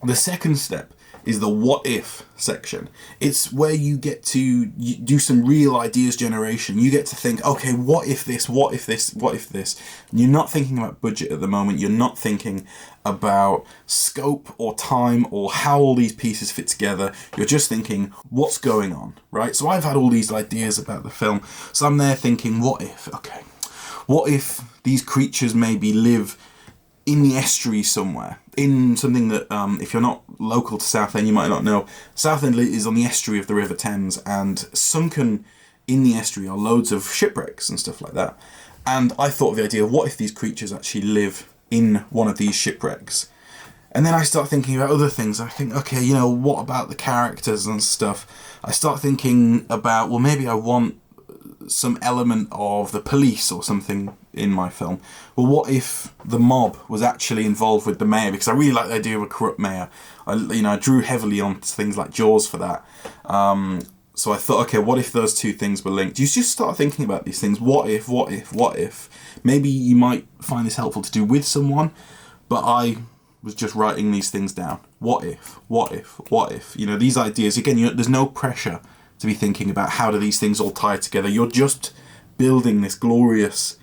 The second step is the what if section. It's where you get to do some real ideas generation. You get to think, okay, what if this, what if this, what if this? And you're not thinking about budget at the moment. You're not thinking about scope or time or how all these pieces fit together. You're just thinking, what's going on, right? So I've had all these ideas about the film. So I'm there thinking, what if? Okay, what if these creatures maybe live in the estuary somewhere, in something that, if you're not local to Southend, you might not know. Southend is on the estuary of the River Thames, and sunken in the estuary are loads of shipwrecks and stuff like that. And I thought of the idea, what if these creatures actually live in one of these shipwrecks? And then I start thinking about other things. I think, okay, you know, what about the characters and stuff? I start thinking about, well, maybe I want some element of the police or something in my film. Well, what if the mob was actually involved with the mayor? Because I really like the idea of a corrupt mayor. I drew heavily on things like Jaws for that. So I thought, okay, what if those two things were linked? You just start thinking about these things. What if, what if, what if? Maybe you might find this helpful to do with someone, but I was just writing these things down. What if, what if, what if? You know, these ideas, again, there's no pressure to be thinking about how do these things all tie together. You're just building this glorious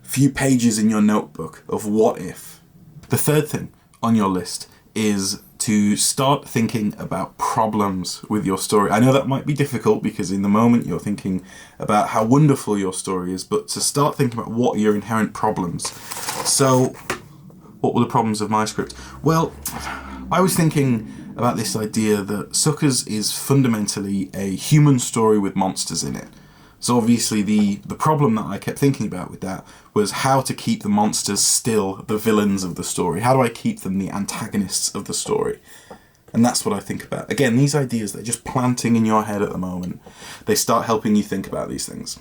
few pages in your notebook of what if. The third thing on your list is to start thinking about problems with your story. I know that might be difficult because in the moment you're thinking about how wonderful your story is, but to start thinking about what are your inherent problems. So, what were the problems of my script? Well, I was thinking about this idea that Suckers is fundamentally a human story with monsters in it. So obviously the problem that I kept thinking about with that was how to keep the monsters still the villains of the story. How do I keep them the antagonists of the story? And that's what I think about. Again, these ideas, they're just planting in your head at the moment. They start helping you think about these things.